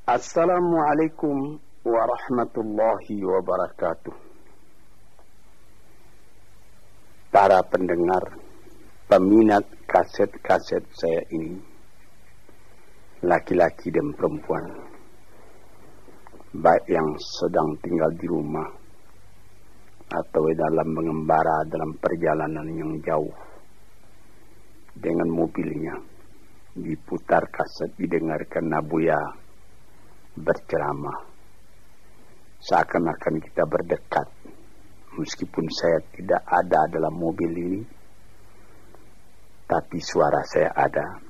Assalamualaikum warahmatullahi wabarakatuh. Para pendengar, peminat kaset-kaset saya ini, laki-laki dan perempuan, baik yang sedang tinggal di rumah atau dalam mengembara dalam perjalanan yang jauh dengan mobilnya, diputar kaset, didengarkan Nabuya berceramah, seakan-akan kita berdekat, meskipun saya tidak ada dalam mobil ini, tapi suara saya ada.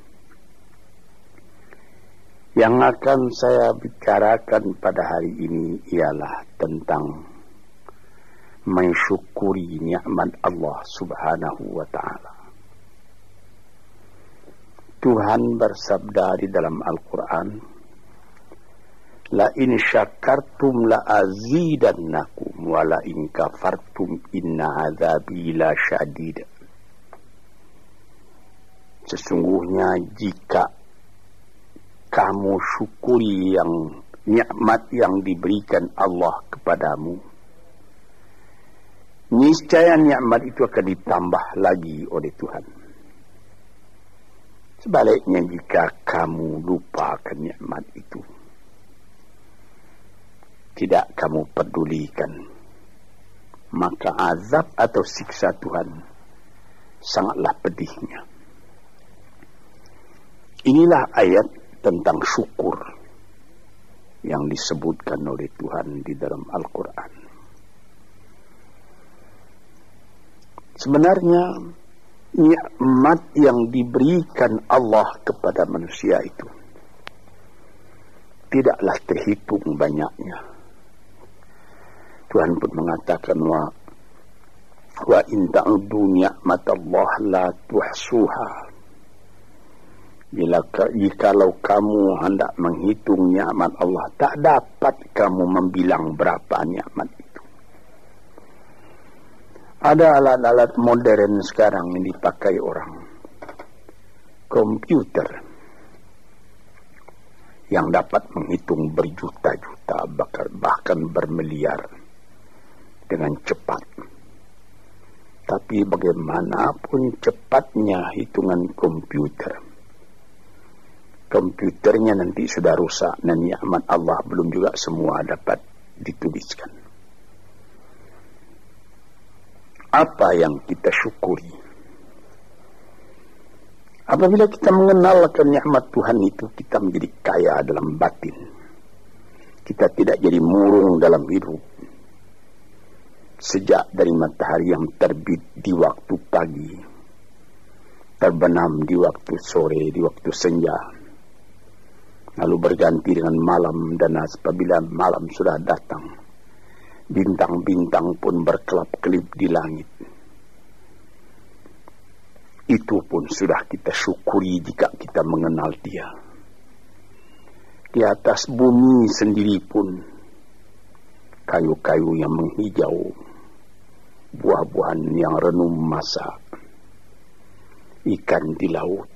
Yang akan saya bicarakan pada hari ini ialah tentang mensyukuri nikmat Allah Subhanahu wa ta'ala. Tuhan bersabda di dalam Al-Quran, la in syakartum la azidannakum wa la in kafartum inna azabi la syadid. Sesungguhnya jika kamu syukuri yang nikmat yang diberikan Allah kepadamu, niscaya nikmat itu akan ditambah lagi oleh Tuhan. Sebaliknya jika kamu lupakan nikmat itu, tidak kamu pedulikan, maka azab atau siksa Tuhan sangatlah pedihnya. Inilah ayat tentang syukur yang disebutkan oleh Tuhan di dalam Al-Quran. Sebenarnya nikmat yang diberikan Allah kepada manusia itu tidaklah terhitung banyaknya. Tuhan pun mengatakan wa in ta'uddu ni'matallah la tuhsuha. Jikalau kamu hendak menghitung nikmat Allah, tak dapat kamu membilang berapa nikmat itu. Ada alat-alat modern sekarang yang dipakai orang, komputer, yang dapat menghitung berjuta-juta, bahkan bermiliar dengan cepat. Tapi bagaimanapun cepatnya hitungan komputernya nanti sudah rusak dan nikmat Allah belum juga semua dapat dituliskan. Apa yang kita syukuri? Apabila kita mengenalkan nikmat Tuhan itu, kita menjadi kaya dalam batin. Kita tidak jadi murung dalam hidup. Sejak dari matahari yang terbit di waktu pagi, terbenam di waktu sore, di waktu senja, lalu berganti dengan malam, dan apabila malam sudah datang, bintang-bintang pun berkelap-kelip di langit. Itu pun sudah kita syukuri jika kita mengenal Dia. Di atas bumi sendiri pun kayu-kayu yang menghijau, buah-buahan yang renum masak, ikan di laut,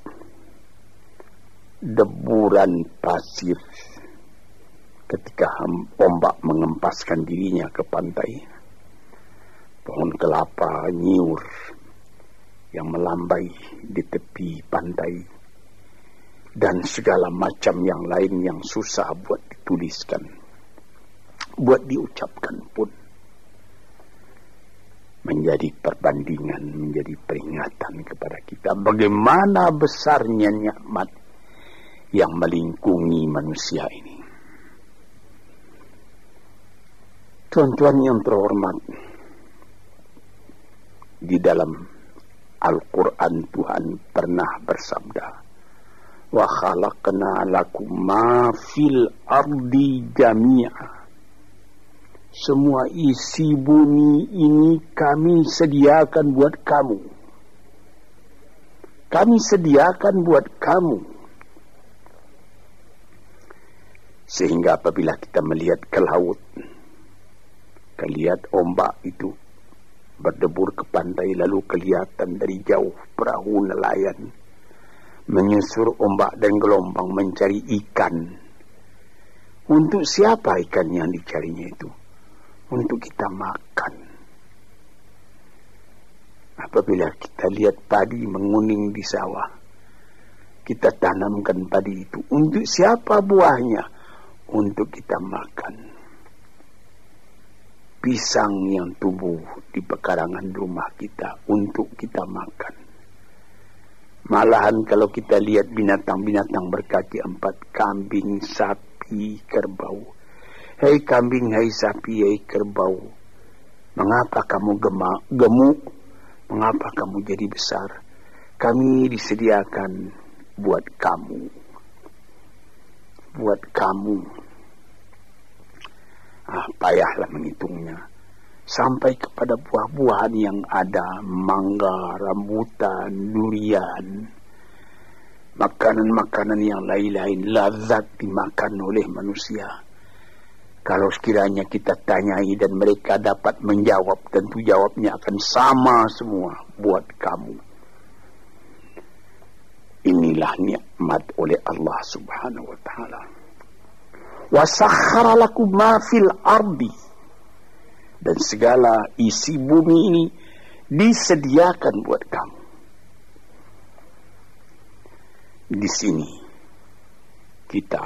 deburan pasir ketika ombak mengempaskan dirinya ke pantai, pohon kelapa nyiur yang melambai di tepi pantai, dan segala macam yang lain yang susah buat dituliskan, buat diucapkan pun, menjadi perbandingan, menjadi peringatan kepada kita bagaimana besarnya nikmat yang melingkungi manusia ini. Tuan-tuan yang terhormat, di dalam Al-Quran Tuhan pernah bersabda, wa khalaqna lakum ma fil ardi jami'a. Semua isi bumi ini kami sediakan buat kamu. Kami sediakan buat kamu. Sehingga apabila kita melihat ke laut, lihat ombak itu berdebur ke pantai, lalu kelihatan dari jauh perahu nelayan menyusur ombak dan gelombang mencari ikan Untuk siapa ikan yang dicarinya itu? Untuk kita makan. Apabila kita lihat padi menguning di sawah, kita tanamkan padi itu. Untuk siapa buahnya? Untuk kita makan. Pisang yang tumbuh di pekarangan rumah kita, untuk kita makan. Malahan kalau kita lihat binatang-binatang berkaki 4, kambing, sapi, kerbau. Hei kambing, hei sapi, hei kerbau, mengapa kamu gemuk? Mengapa kamu jadi besar? Kami disediakan buat kamu. Buat kamu. Payahlah menghitungnya. Sampai kepada buah-buahan yang ada, mangga, rambutan, durian, makanan-makanan yang lain-lain, lazat dimakan oleh manusia. Kalau sekiranya kita tanyai dan mereka dapat menjawab, tentu jawabnya akan sama semua, buat kamu. Inilah nikmat oleh Allah Subhanahu wa ta'ala. Wa sakhkhara lakum ma fil ardi. Dan segala isi bumi ini disediakan buat kamu. Di sini kita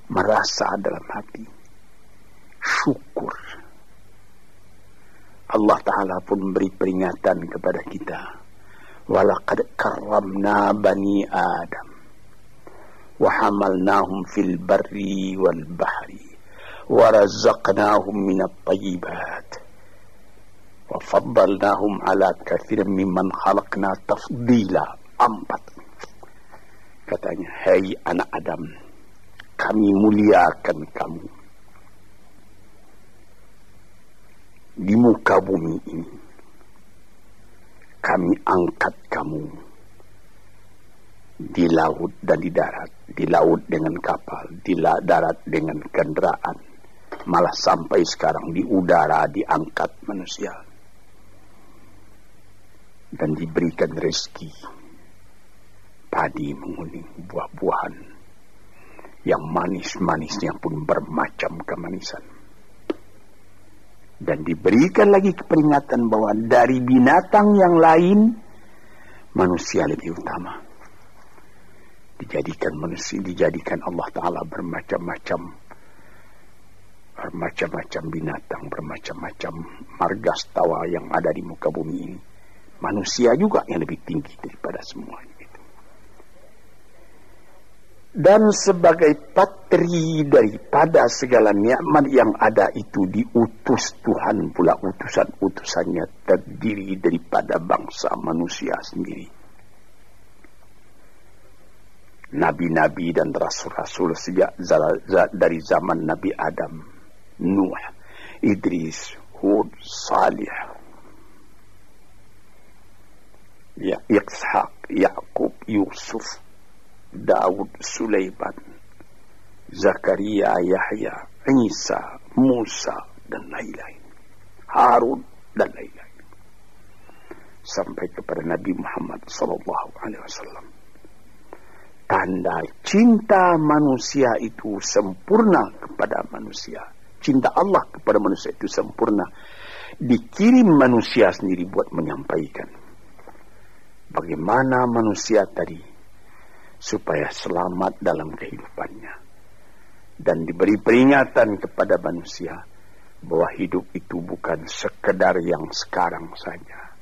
merasa dalam hati syukur. Allah Ta'ala pun beri peringatan kepada kita. Walaqad karramna bani Adam wa hamalnahum fil barri wal bahri وَرَزَّقْنَاهُمْ مِنَ الطَّيِّبَاتِ وَفَضَّلْنَاهُمْ عَلَى كَثِيرٍ مِّمَّنْ خَلَقْنَا تَفْضِيلًا. 4. Katanya, hai anak Adam, kami muliakan kamu di muka bumi ini. Kami angkat kamu di laut dan di darat. Di laut dengan kapal, di darat dengan kendaraan. Malah sampai sekarang di udara diangkat manusia. Dan diberikan rezeki. Padi menguning, buah-buahan. Yang manis-manisnya pun bermacam kemanisan. Dan diberikan lagi peringatan bahwa dari binatang yang lain, manusia lebih utama. Dijadikan Allah Ta'ala bermacam-macam binatang, bermacam-macam margastawa yang ada di muka bumi ini. Manusia juga yang lebih tinggi daripada semuanya itu. Dan sebagai patri daripada segala nikmat yang ada itu, diutus Tuhan pula, utusan-utusannya terdiri daripada bangsa manusia sendiri. Nabi-nabi dan rasul-rasul sejak dari zaman Nabi Adam, Nuh, Idris, Hud, Salih, Ishaq, Yaqub, Yusuf, Daud, Sulaiman, Zakaria, Yahya, Isa, Musa, dan lain-lain, Harun, dan lain-lain, sampai kepada Nabi Muhammad SAW. Tanda cinta manusia itu sempurna kepada manusia. Cinta Allah kepada manusia itu sempurna. Dikirim manusia sendiri buat menyampaikan bagaimana manusia tadi supaya selamat dalam kehidupannya. Dan diberi peringatan kepada manusia bahwa hidup itu bukan sekedar yang sekarang saja.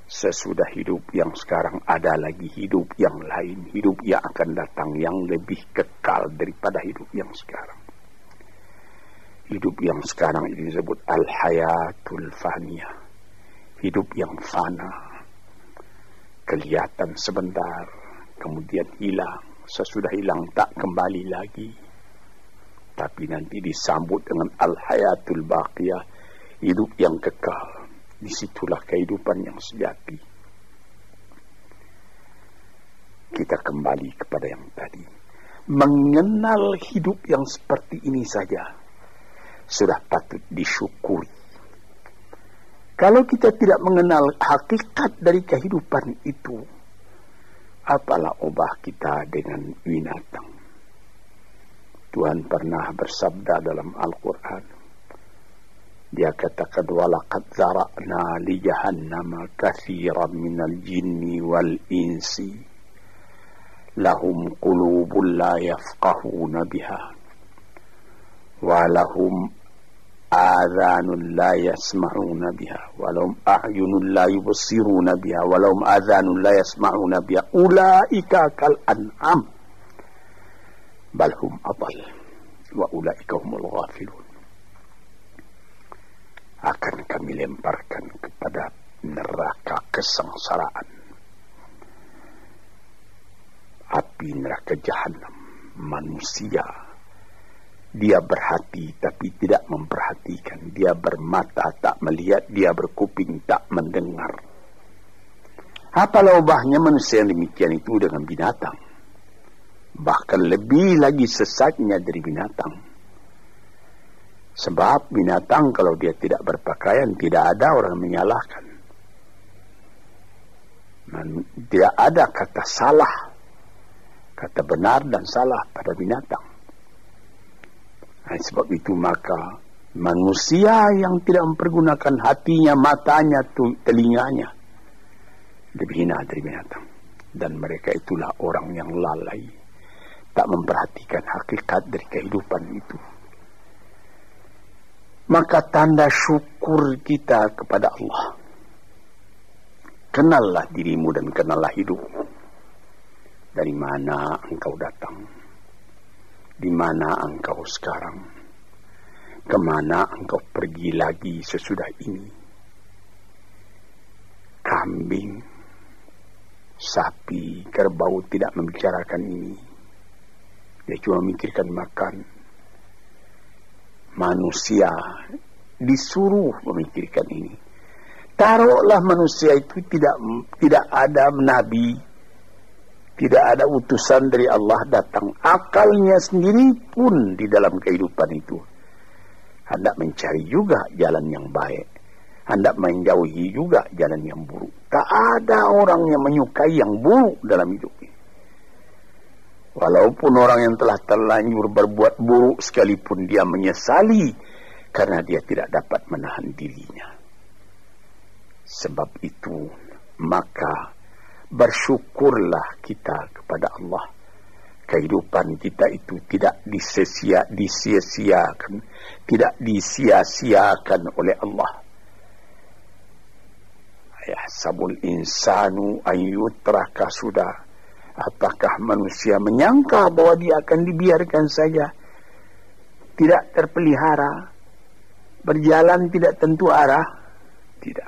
Sesudah hidup yang sekarang ada lagi hidup yang lain. Hidup yang akan datang yang lebih kekal daripada hidup yang sekarang. Hidup yang sekarang ini disebut al-hayatul faniyah. Hidup yang fana. Kelihatan sebentar, kemudian hilang. Sesudah hilang tak kembali lagi. Tapi nanti disambut dengan al-hayatul baqiyah. Hidup yang kekal. Disitulah kehidupan yang sejati. Kita kembali kepada yang tadi. Mengenal hidup yang seperti ini saja sudah patut disyukuri. Kalau kita tidak mengenal hakikat dari kehidupan itu, apalah obah kita dengan binatang. Tuhan pernah bersabda dalam Al-Quran. Dia katakan, walaqad zara'na li jahannama katsiran minal jinni wal insi lahum qulubun la yafqahuna biha wa lahum adhanun la yasma'una biha wa lahum a'yunun la yubsiruna biha wa lahum adhanun la yasma'una biha ulaika kal an'am bal hum adall wa ulaika humul ghafilun. Akan kami lemparkan kepada neraka kesengsaraan, api neraka jahanam. Manusia, dia berhati tapi tidak memperhatikan, dia bermata tak melihat, dia berkuping tak mendengar. Apalah ubahnya manusia yang demikian itu dengan binatang? Bahkan lebih lagi sesatnya dari binatang. Sebab binatang kalau dia tidak berpakaian, tidak ada orang menyalahkan. Tidak ada kata salah, kata benar dan salah pada binatang. Nah, sebab itu maka manusia yang tidak mempergunakan hatinya, matanya, telinganya, lebih hina dari binatang. Dan mereka itulah orang yang lalai, tak memperhatikan hakikat dari kehidupan itu. Maka tanda syukur kita kepada Allah, kenallah dirimu dan kenallah hidupmu. Dari mana engkau datang, di mana engkau sekarang, kemana engkau pergi lagi sesudah ini. Kambing, sapi, kerbau tidak membicarakan ini. Dia cuma memikirkan makan. Manusia disuruh memikirkan ini. Taruhlah manusia itu tidak ada nabi, tidak ada utusan dari Allah datang. Akalnya sendiri pun di dalam kehidupan itu hendak mencari juga jalan yang baik, hendak menjauhi juga jalan yang buruk. Tak ada orang yang menyukai yang buruk dalam hidup ini. Walaupun orang yang telah terlanjur berbuat buruk sekalipun, dia menyesali karena dia tidak dapat menahan dirinya. Sebab itu maka bersyukurlah kita kepada Allah. Kehidupan kita itu tidak disia-siakan, tidak disia-siakan oleh Allah. Yahsabul insanu an yutraka sudah. Apakah manusia menyangka bahwa dia akan dibiarkan saja, tidak terpelihara, berjalan tidak tentu arah? Tidak.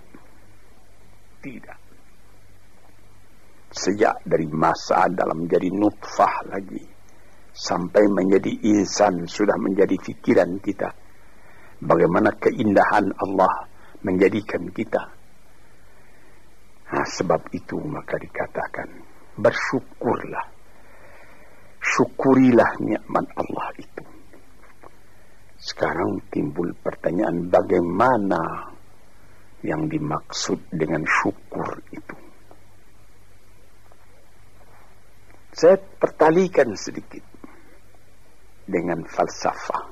Sejak dari masa dalam menjadi nutfah lagi sampai menjadi insan sudah menjadi fikiran kita. Bagaimana keindahan Allah menjadikan kita. Nah, sebab itu maka dikatakan, bersyukurlah, syukurilah nikmat Allah itu. Sekarang timbul pertanyaan, bagaimana yang dimaksud dengan syukur itu? Saya pertalikan sedikit dengan falsafah.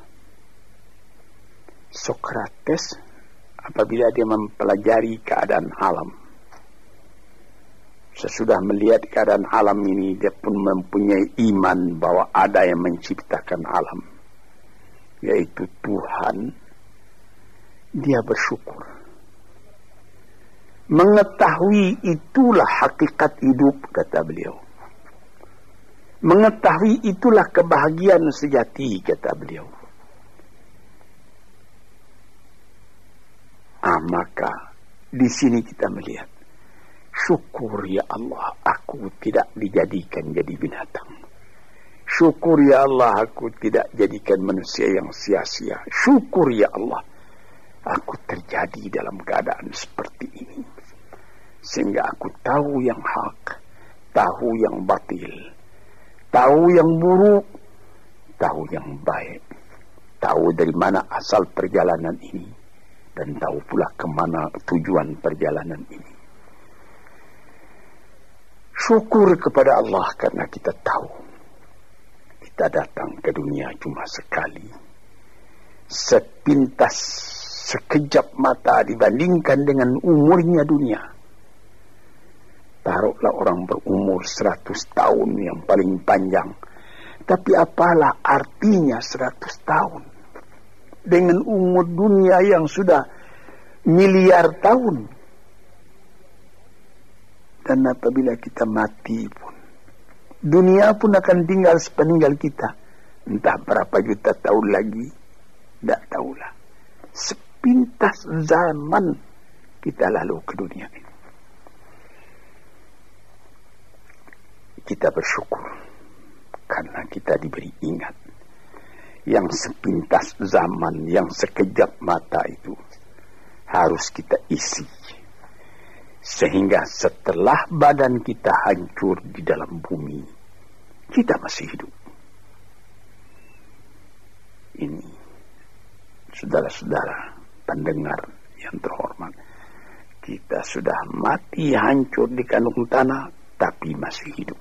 Sokrates apabila dia mempelajari keadaan alam, sesudah melihat keadaan alam ini, dia pun mempunyai iman bahwa ada yang menciptakan alam, yaitu Tuhan. Dia bersyukur. Mengetahui itulah hakikat hidup, kata beliau. Mengetahui itulah kebahagiaan sejati, kata beliau. Maka di sini kita melihat, syukur ya Allah, aku tidak dijadikan jadi binatang. Syukur ya Allah, aku tidak jadikan manusia yang sia-sia. Syukur ya Allah, aku terjadi dalam keadaan seperti ini. Sehingga aku tahu yang hak, tahu yang batil, tahu yang buruk, tahu yang baik, tahu dari mana asal perjalanan ini, dan tahu pula kemana tujuan perjalanan ini. Syukur kepada Allah karena kita tahu kita datang ke dunia cuma sekali. Sepintas, sekejap mata dibandingkan dengan umurnya dunia. Taruhlah orang berumur 100 tahun yang paling panjang. Tapi apalah artinya 100 tahun dengan umur dunia yang sudah miliar tahun. Dan apabila kita mati pun, dunia pun akan tinggal sepeninggal kita. Entah berapa juta tahun lagi, tidak tahulah. Sepintas zaman kita lalu ke dunia ini. Kita bersyukur karena kita diberi ingat. Yang sepintas zaman, yang sekejap mata itu harus kita isi. Sehingga setelah badan kita hancur di dalam bumi, kita masih hidup. Ini, saudara-saudara pendengar yang terhormat, kita sudah mati hancur di kandung tanah, tapi masih hidup.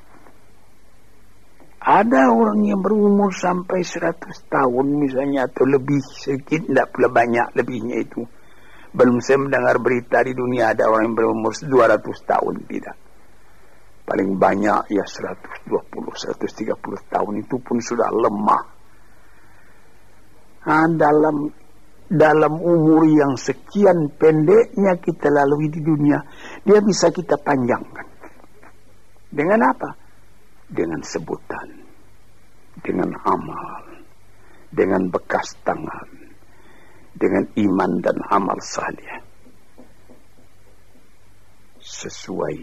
Ada orang yang berumur sampai 100 tahun misalnya, atau lebih sedikit, tidak pula banyak lebihnya itu. Belum saya mendengar berita di dunia ada orang yang berumur 200 tahun, tidak. Paling banyak ya 120, 130 tahun, itu pun sudah lemah. Nah, dalam umur yang sekian pendeknya kita lalui di dunia, dia bisa kita panjangkan. Dengan apa? Dengan sebutan, dengan amal, dengan bekas tangan, dengan iman dan amal saleh, sesuai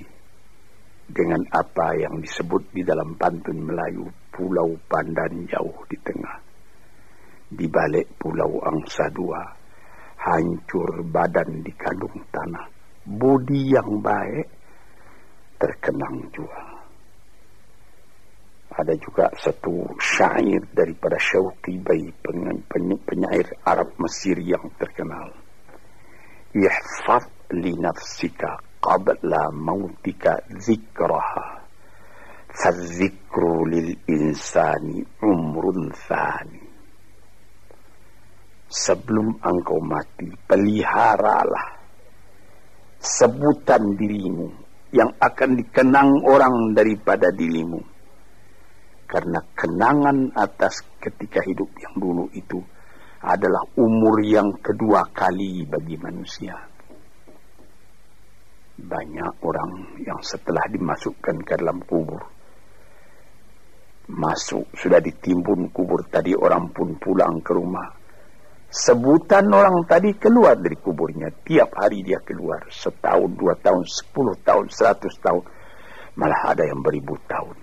dengan apa yang disebut di dalam pantun Melayu, pulau pandan jauh di tengah, di balik pulau angsa dua, hancur badan di kandung tanah, budi yang baik terkenang jua. Ada juga satu syair daripada Syauqi Bai, penyair Arab Mesir yang terkenal. Ihfaz li nafsika qabla mautika zikraha, fadzikru lil insani umrun thani. Sebelum engkau mati, peliharalah sebutan dirimu yang akan dikenang orang daripada dirimu. Karena kenangan atas ketika hidup yang dulu itu adalah umur yang kedua kali bagi manusia. Banyak orang yang setelah dimasukkan ke dalam kubur, masuk, sudah ditimbun kubur tadi, orang pun pulang ke rumah. Sebutan orang tadi keluar dari kuburnya. Tiap hari dia keluar. 1 tahun, 2 tahun, 10 tahun, 100 tahun. Malah ada yang beribu tahun.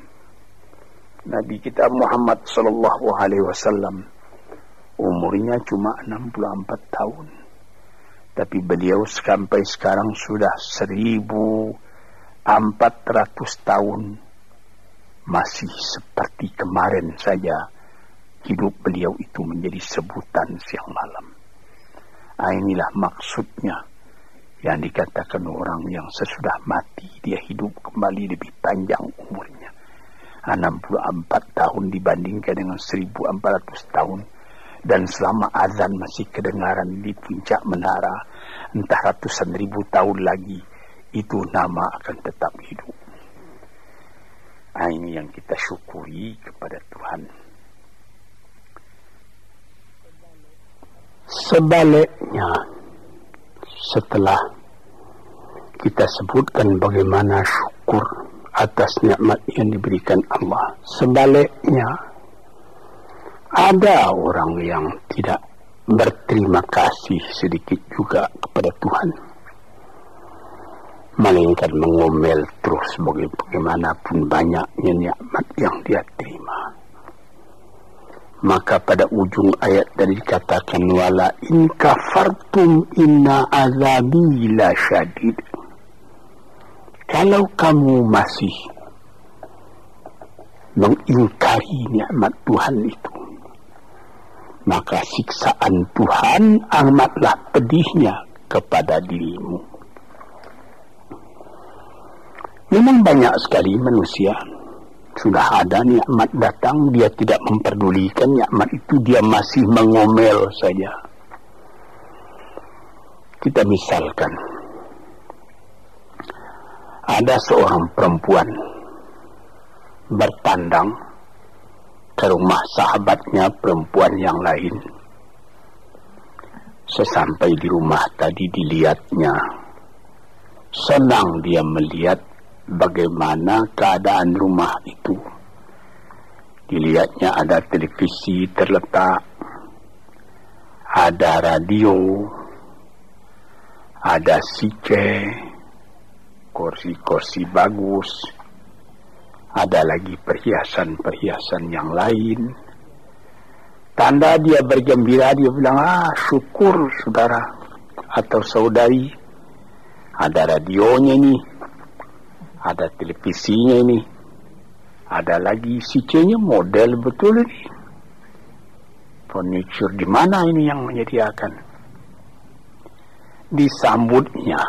Nabi kita Muhammad sallallahu alaihi wasallam umurnya cuma 64 tahun. Tapi beliau sampai sekarang sudah 1400 tahun. Masih seperti kemarin saja hidup beliau itu menjadi sebutan siang malam. Inilah maksudnya yang dikatakan orang yang sesudah mati dia hidup kembali lebih panjang umurnya. 64 tahun dibandingkan dengan 1400 tahun. Dan selama azan masih kedengaran di puncak menara, entah ratusan ribu tahun lagi, itu nama akan tetap hidup. Ini yang kita syukuri kepada Tuhan. Sebaliknya, setelah kita sebutkan bagaimana syukur atas nikmat yang diberikan Allah, sebaliknya ada orang yang tidak berterima kasih sedikit juga kepada Tuhan, melainkan mengomel terus bagaimanapun banyaknya nikmat yang dia terima. Maka pada ujung ayat tadi dikatakan, wala in kafartum inna azabi la syadid. Kalau kamu masih mengingkari nikmat Tuhan itu, maka siksaan Tuhan amatlah pedihnya kepada dirimu. Memang banyak sekali manusia Sudah ada nikmat datang, dia tidak memperdulikan nikmat itu, dia masih mengomel saja. Kita misalkan, ada seorang perempuan bertandang ke rumah sahabatnya perempuan yang lain. Sesampai di rumah tadi dilihatnya, senang dia melihat bagaimana keadaan rumah itu. Dilihatnya ada televisi terletak, ada radio, ada sice, kursi-kursi bagus, ada lagi perhiasan-perhiasan yang lain. Tanda dia bergembira, dia bilang, syukur saudara atau saudari, ada radionya nih, ada televisinya ini, ada lagi sicenya, model betul ini. Furniture di mana ini yang menyediakan? Disambutnya,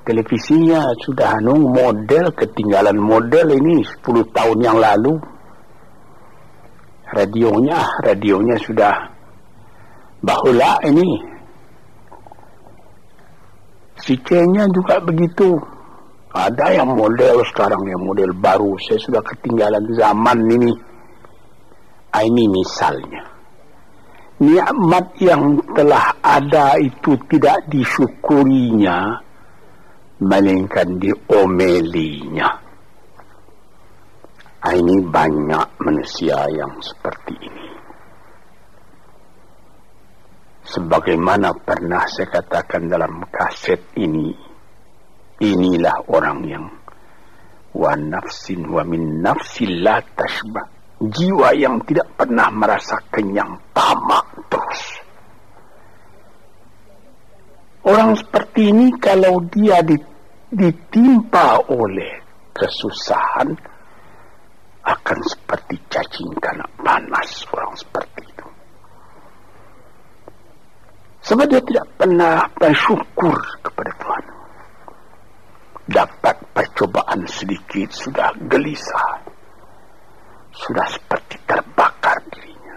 televisinya sudah model, ketinggalan model ini 10 tahun yang lalu. Radionya sudah bahula ini. Sicenya juga begitu. Ada yang model sekarang, yang model baru. Saya sudah ketinggalan zaman ini. Ini misalnya. Nikmat yang telah ada itu tidak disyukurinya, melainkan diomelinya. Ini banyak manusia yang seperti ini. Sebagaimana pernah saya katakan dalam kaset ini, inilah orang yang wa nafsin wa min nafsin la tashba, jiwa yang tidak pernah merasa kenyang, tamak terus. Orang seperti ini kalau dia ditimpa oleh kesusahan, akan seperti cacing kena panas orang seperti itu. Sebab dia tidak pernah bersyukur kepada Tuhan. Dapat percobaan sedikit, sudah gelisah. Sudah seperti terbakar dirinya.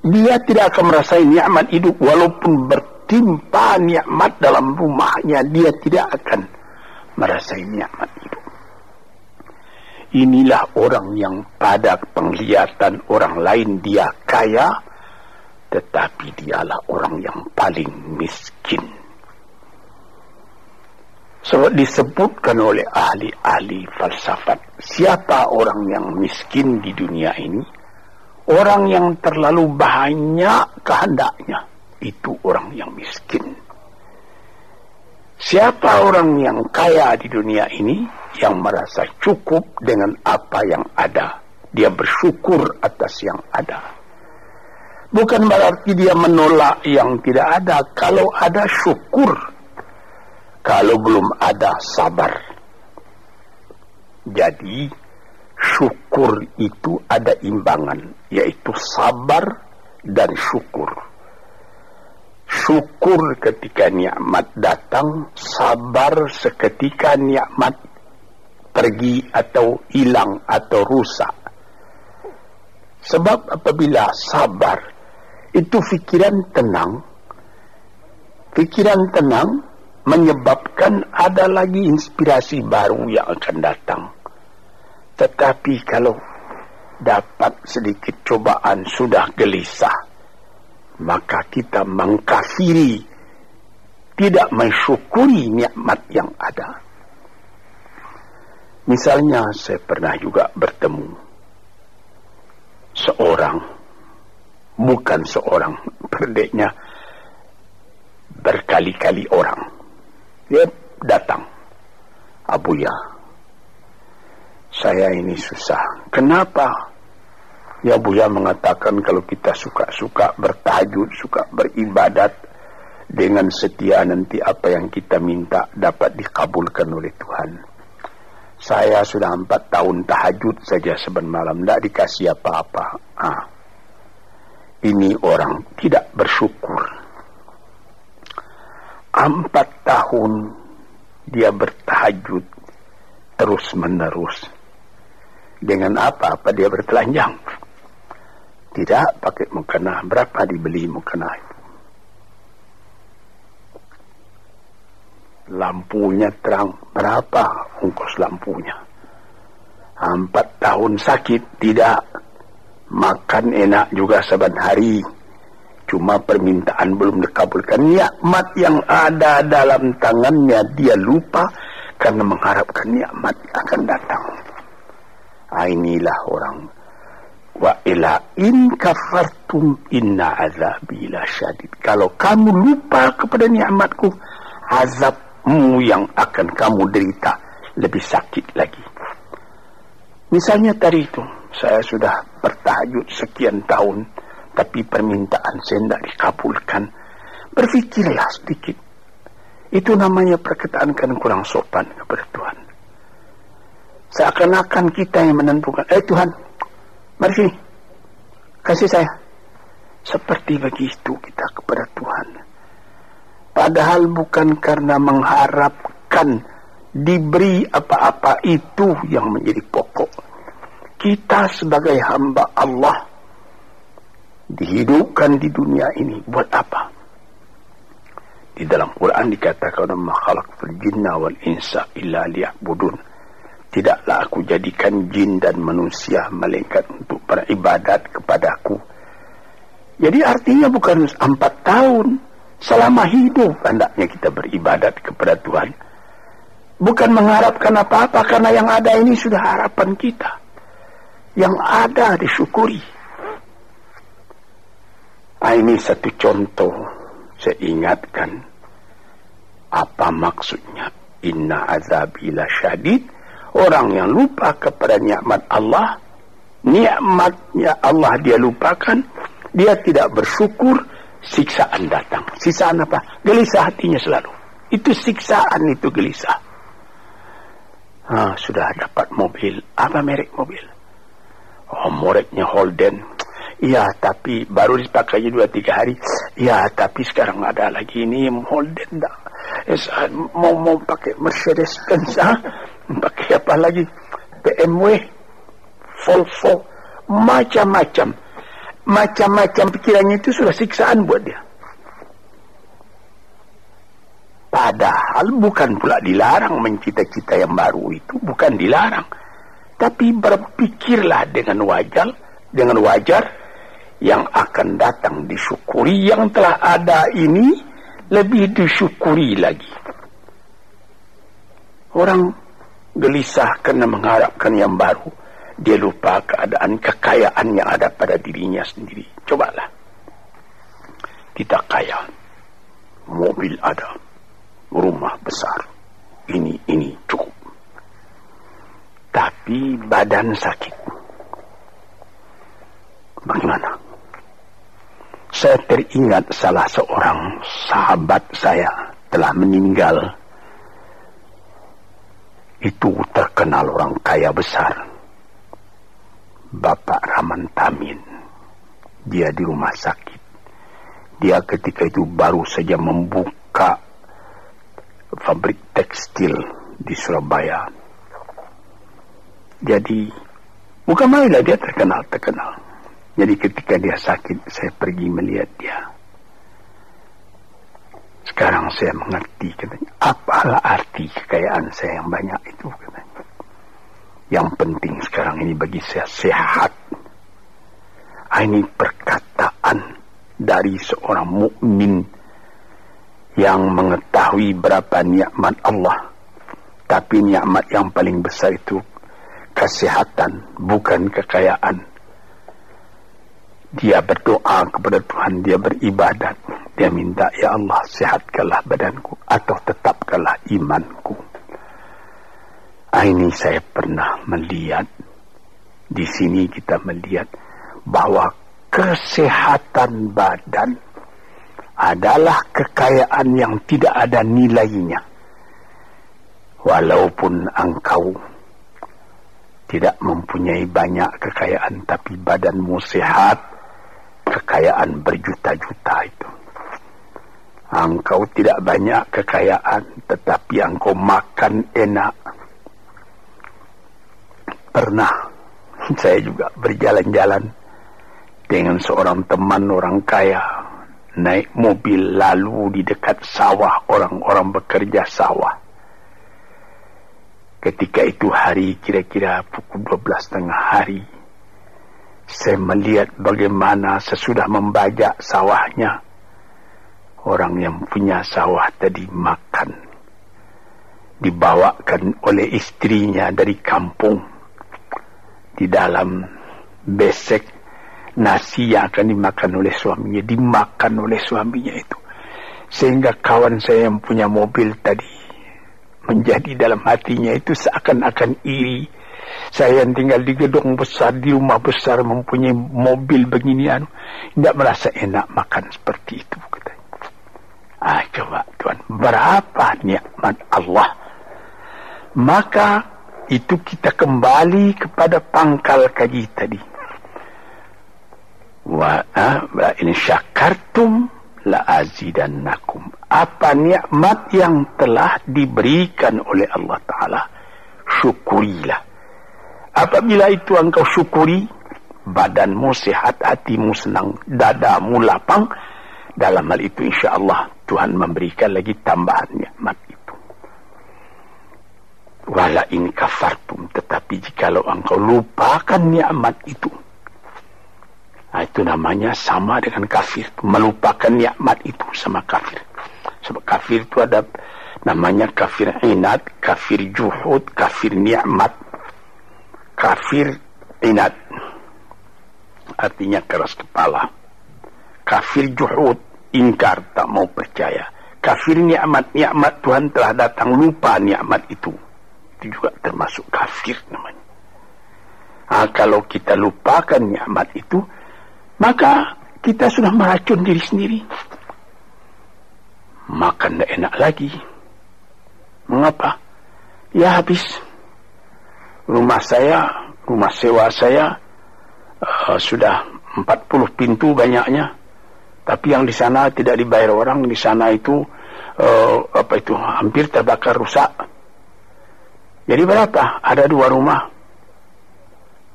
Dia tidak akan merasakan nikmat hidup. Walaupun bertimpa nikmat dalam rumahnya, dia tidak akan merasakan nikmat hidup. Inilah orang yang pada penglihatan orang lain dia kaya, tetapi dialah orang yang paling miskin. Sebab disebutkan oleh ahli-ahli falsafat, siapa orang yang miskin di dunia ini? Orang yang terlalu banyak kehendaknya, itu orang yang miskin. Siapa orang yang kaya di dunia ini? Yang merasa cukup dengan apa yang ada. Dia bersyukur atas yang ada. Bukan berarti dia menolak yang tidak ada. Kalau ada, syukur. Kalau belum ada, sabar. Jadi, syukur itu ada imbangan, yaitu sabar dan syukur. Syukur ketika nikmat datang, sabar seketika nikmat pergi atau hilang atau rusak. Sebab apabila sabar, itu pikiran tenang menyebabkan ada lagi inspirasi baru yang akan datang. Tetapi kalau dapat sedikit cobaan sudah gelisah, maka kita mengkafiri, tidak mensyukuri nikmat yang ada. Misalnya saya pernah juga bertemu bukan seorang, berdeknya berkali-kali orang. Dia datang, Abuya, saya ini susah. Kenapa? Ya Buya mengatakan kalau kita suka-suka bertahajud, suka beribadat dengan setia, nanti apa yang kita minta dapat dikabulkan oleh Tuhan. Saya sudah 4 tahun tahajud saja saban malam, tidak dikasih apa-apa. Ini orang tidak bersyukur. 4 tahun dia bertahajud terus menerus. Dengan apa dia bertelanjang? Tidak pakai mukena. Berapa dibeli mukena itu? Lampunya terang. Berapa ongkos lampunya? 4 tahun sakit. Tidak. Makan enak juga saban hari. Cuma permintaan belum dikabulkan. Nikmat yang ada dalam tangannya dia lupa karena mengharapkan nikmat akan datang. Inilah orang. Wa ila in kafartum inna azabi lasyadid. Kalau kamu lupa kepada nikmatku, azabmu yang akan kamu derita lebih sakit lagi. Misalnya tadi itu, saya sudah bertahajud sekian tahun, tapi permintaan saya tidak dikabulkan. Berfikirlah sedikit. Itu namanya perkataan kan kurang sopan kepada Tuhan. Seakan-akan kita yang menentukan. Tuhan, mari sini, kasih saya. Seperti begitu kita kepada Tuhan. Padahal bukan karena mengharapkan diberi apa-apa itu yang menjadi pokok. Kita sebagai hamba Allah dihidupkan di dunia ini buat apa? Di dalam Quran dikatakan, "Ma khalaqtul jinna wal insa illa liya'budun." Tidaklah aku jadikan jin dan manusia melainkan untuk beribadat kepadaku. Jadi artinya bukan 4 tahun, selama hidup hendaknya kita beribadat kepada Tuhan. Bukan mengharapkan apa-apa, karena yang ada ini sudah harapan kita. Yang ada disyukuri. Ini satu contoh. Saya ingatkan apa maksudnya. Inna azabi lasyadid. Orang yang lupa kepada nikmat Allah, nikmatnya Allah dia lupakan, dia tidak bersyukur, siksaan datang. Siksaan apa? Gelisah hatinya selalu. Itu siksaan, itu gelisah. Sudah dapat mobil. Apa merek mobil? Mereknya Holden. Iya, tapi baru dipakainya 2-3 hari. Iya, tapi sekarang ada lagi ini Holden dah. Mau pakai Mercedes Benz, pakai apa lagi? BMW, Volvo, macam-macam pikirannya itu sudah siksaan buat dia. Padahal bukan pula dilarang mencita-cita yang baru itu, bukan dilarang. Tapi berpikirlah dengan wajar yang akan datang disyukuri. Yang telah ada ini lebih disyukuri lagi. Orang gelisah karena mengharapkan yang baru. Dia lupa keadaan kekayaan yang ada pada dirinya sendiri. Cobalah. Kita kaya. Mobil ada. Rumah besar. Ini cukup. Tapi badan sakit. Bagaimana? Saya teringat salah seorang sahabat saya telah meninggal. Itu terkenal orang kaya besar. Bapak Rahman Tamin. Dia di rumah sakit. Dia ketika itu baru saja membuka pabrik tekstil di Surabaya. Jadi bukan main lah, dia terkenal. Jadi ketika dia sakit, saya pergi melihat dia. Sekarang saya mengerti, katanya. Apalah arti kekayaan saya yang banyak itu, katanya. Yang penting sekarang ini bagi saya sehat. Ini perkataan dari seorang mukmin yang mengetahui berapa nikmat Allah. Tapi nikmat yang paling besar itu kesehatan, bukan kekayaan. Dia berdoa kepada Tuhan, dia beribadat. Dia minta, ya Allah, sehatkanlah badanku atau tetapkanlah imanku. Ini saya pernah melihat. Di sini kita melihat bahwa kesehatan badan adalah kekayaan yang tidak ada nilainya. Walaupun engkau tidak mempunyai banyak kekayaan, tapi badanmu sehat, kekayaan berjuta-juta itu. Engkau tidak banyak kekayaan, tetapi engkau makan enak. Pernah saya juga berjalan-jalan dengan seorang teman orang kaya, naik mobil lalu di dekat sawah, orang-orang bekerja sawah. Ketika itu hari kira-kira pukul 12.30 hari, saya melihat bagaimana sesudah membajak sawahnya, orang yang punya sawah tadi makan, dibawakan oleh istrinya dari kampung di dalam besek nasi yang akan dimakan oleh suaminya, dimakan oleh suaminya itu. Sehingga kawan saya yang punya mobil tadi menjadi dalam hatinya itu seakan-akan iri. Saya yang tinggal di gedung besar, di rumah besar, mempunyai mobil beginian, tidak merasa enak makan seperti itu, katanya. Coba Tuhan, berapa nikmat Allah. Maka itu kita kembali kepada pangkal kaji tadi. Wa in syakartum la azidannakum. Apa nikmat yang telah diberikan oleh Allah Ta'ala, syukurilah. Apabila itu engkau syukuri, badanmu sehat, hatimu senang, dadamu lapang, dalam hal itu insya Allah Tuhan memberikan lagi tambahan nikmat itu. Wala in kafartum, tetapi jikalau engkau lupakan nikmat itu, itu namanya sama dengan kafir. Melupakan nikmat itu sama kafir. Sebab kafir itu ada namanya kafir inad, kafir juhud, kafir nikmat. Kafir inad artinya keras kepala. Kafir juhud, ingkar, tak mau percaya. Kafir nikmat, nikmat Tuhan telah datang, lupa nikmat itu. Itu juga termasuk kafir namanya. Kalau kita lupakan nikmat itu, maka kita sudah meracun diri sendiri. Makan tidak enak lagi. Mengapa? Ya habis. Rumah sewa saya sudah 40 pintu banyaknya. Tapi yang di sana tidak dibayar orang. Di sana itu hampir terbakar, rusak. Jadi berapa? Ada 2 rumah.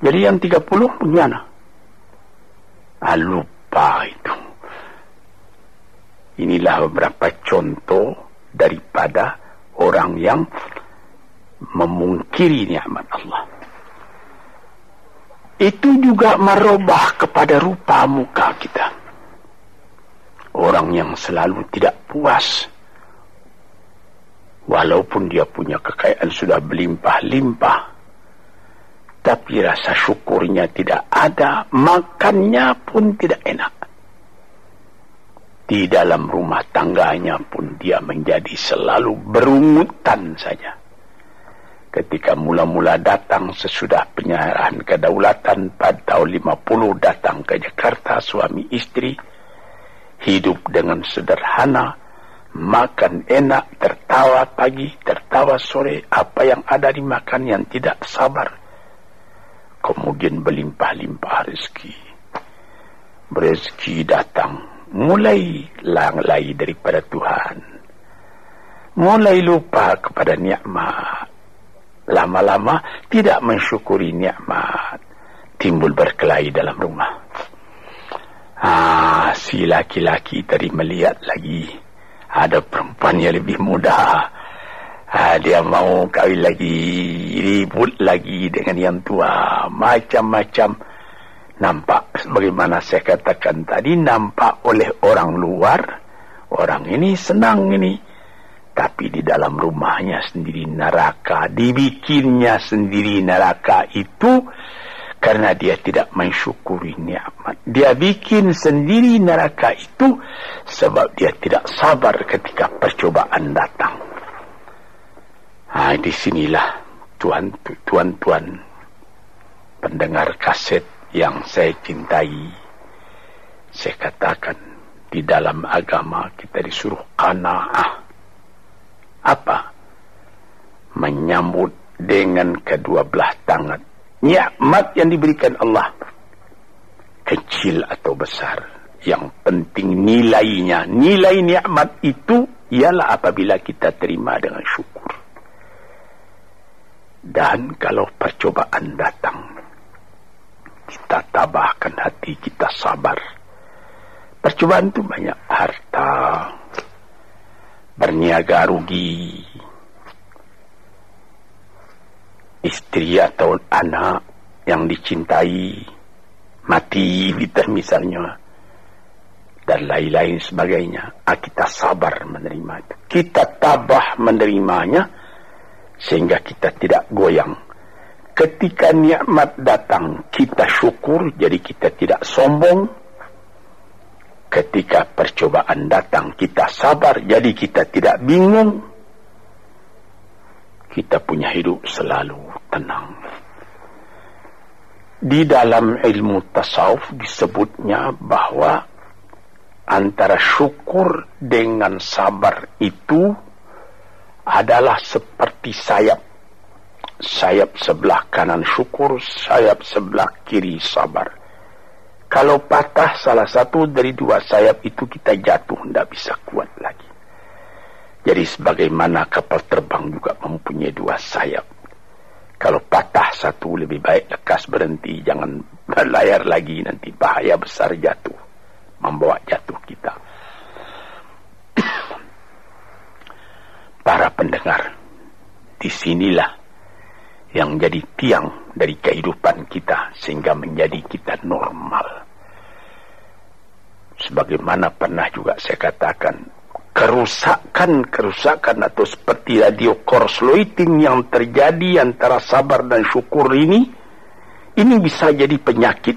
Jadi yang 30 bagaimana? Lupa itu. Inilah beberapa contoh daripada orang yang memungkiri nikmat Allah. Itu juga merubah kepada rupa muka kita. Orang yang selalu tidak puas, walaupun dia punya kekayaan sudah berlimpah-limpah, tapi rasa syukurnya tidak ada, makannya pun tidak enak. Di dalam rumah tangganya pun dia menjadi selalu berungutan saja. Ketika mula-mula datang sesudah penyerahan kedaulatan pada tahun 50 datang ke Jakarta, suami istri hidup dengan sederhana, makan enak, tertawa pagi, tertawa sore, apa yang ada dimakan yang tidak sabar. Kemudian berlimpah-limpah rezeki. Rezeki datang, mulai lalai daripada Tuhan, mulai lupa kepada nikmat. Lama-lama tidak mensyukuri nikmat, timbul berkelahi dalam rumah. Si laki-laki tadi melihat lagi ada perempuan yang lebih muda, dia mau kawin lagi, ribut lagi dengan yang tua, macam-macam. Nampak sebagaimana saya katakan tadi, nampak oleh orang luar, orang ini senang ini, tapi di dalam rumahnya sendiri neraka. Dibikinnya sendiri neraka itu karena dia tidak mensyukuri nikmat. Dia bikin sendiri neraka itu sebab dia tidak sabar ketika percobaan datang. Di sinilah tuan-tuan pendengar kaset yang saya cintai, saya katakan di dalam agama kita disuruh qanaah. Apa? Menyambut dengan kedua belah tangan nikmat yang diberikan Allah, kecil atau besar, yang penting nilainya. Nilai nikmat itu ialah apabila kita terima dengan syukur. Dan kalau percobaan datang, kita tabahkan hati, kita sabar. Percobaan itu banyak, harta, berniaga rugi, istri atau anak yang dicintai mati misalnya, dan lain-lain sebagainya. Kita sabar menerima itu, kita tabah menerimanya sehingga kita tidak goyang. Ketika nikmat datang, kita syukur, jadi kita tidak sombong. Ketika percobaan datang, kita sabar, jadi kita tidak bingung. Kita punya hidup selalu tenang. Di dalam ilmu tasawuf disebutnya bahwa antara syukur dengan sabar itu adalah seperti sayap. Sayap sebelah kanan syukur, sayap sebelah kiri sabar. Kalau patah salah satu dari dua sayap itu, kita jatuh, tidak bisa kuat lagi. Jadi sebagaimana kapal terbang juga mempunyai dua sayap. Kalau patah satu, lebih baik lekas berhenti, jangan berlayar lagi, nanti bahaya besar jatuh, membawa jatuh kita. Para pendengar, disinilah yang jadi tiang dari kehidupan kita sehingga menjadi kita normal. Sebagaimana pernah juga saya katakan, kerusakan atau seperti radio korsleting yang terjadi antara sabar dan syukur ini bisa jadi penyakit.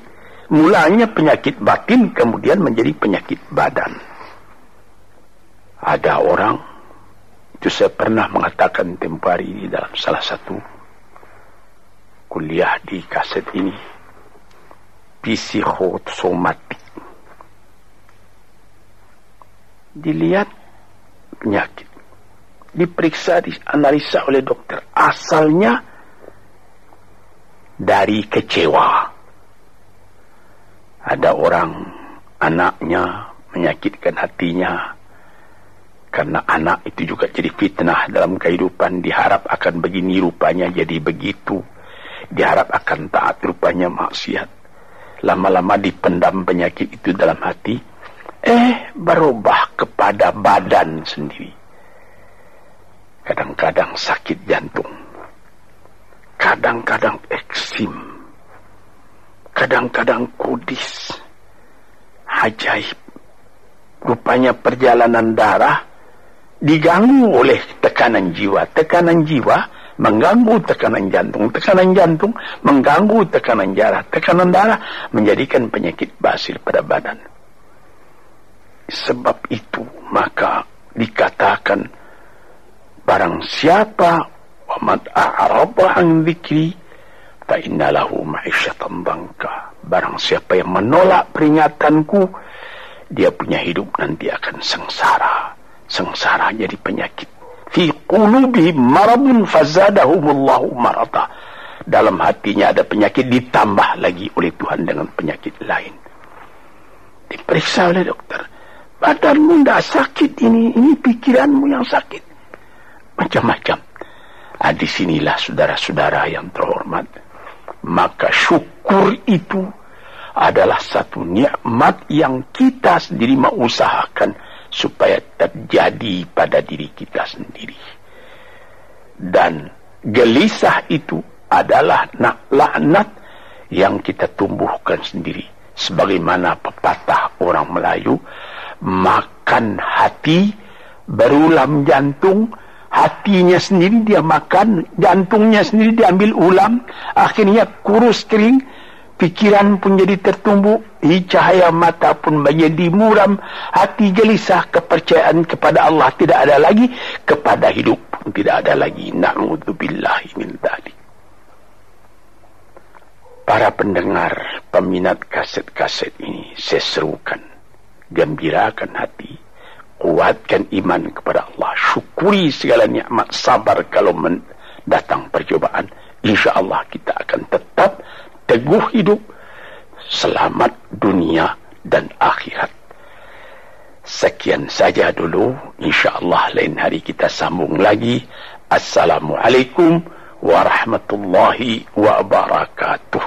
Mulanya penyakit batin, kemudian menjadi penyakit badan. Ada orang, itu saya pernah mengatakan tempoh hari ini dalam salah satu kuliah di kaset ini, psikosomatik. Dilihat penyakit, diperiksa, dianalisa oleh dokter, asalnya dari kecewa. Ada orang, anaknya menyakitkan hatinya, karena anak itu juga jadi fitnah dalam kehidupan. Diharap akan begini, rupanya jadi begitu. Diharap akan taat, rupanya maksiat. Lama-lama dipendam penyakit itu dalam hati, berubah kepada badan sendiri. Kadang-kadang sakit jantung, kadang-kadang eksim, kadang-kadang kudis. Ajaib. Rupanya perjalanan darah diganggu oleh tekanan jiwa. Tekanan jiwa mengganggu tekanan jantung mengganggu tekanan darah menjadikan penyakit basil pada badan. Sebab itu maka dikatakan, barang siapa waman a'rada an dzikri fa innalahu ma'isyatan dhanka, barang siapa yang menolak peringatanku, dia punya hidup nanti akan sengsara jadi penyakit. Fi qulubihim maradun fazadahumullahu marada, dalam hatinya ada penyakit, ditambah lagi oleh Tuhan dengan penyakit lain. Diperiksa oleh dokter, badanmu tidak sakit, ini pikiranmu yang sakit, macam-macam. Disinilah saudara-saudara yang terhormat, maka syukur itu adalah satu nikmat yang kita sendiri mengusahakan supaya terjadi pada diri kita sendiri. Dan gelisah itu adalah laknat yang kita tumbuhkan sendiri. Sebagaimana pepatah orang Melayu, makan hati berulam jantung. Hatinya sendiri dia makan, jantungnya sendiri diambil ulam, akhirnya kurus kering, pikiran pun jadi tertumbuk, cahaya mata pun menjadi muram, hati gelisah, kepercayaan kepada Allah tidak ada lagi, kepada hidup pun tidak ada lagi. Na'udzubillahi min dzalik. Para pendengar, peminat kaset-kaset ini, saya serukan, gembirakan hati, kuatkan iman kepada Allah, syukuri segala nikmat, sabar kalau datang percobaan. Insya Allah kita akan tetap teguh hidup, selamat dunia dan akhirat. Sekian saja dulu. InsyaAllah lain hari kita sambung lagi. Assalamualaikum warahmatullahi wabarakatuh.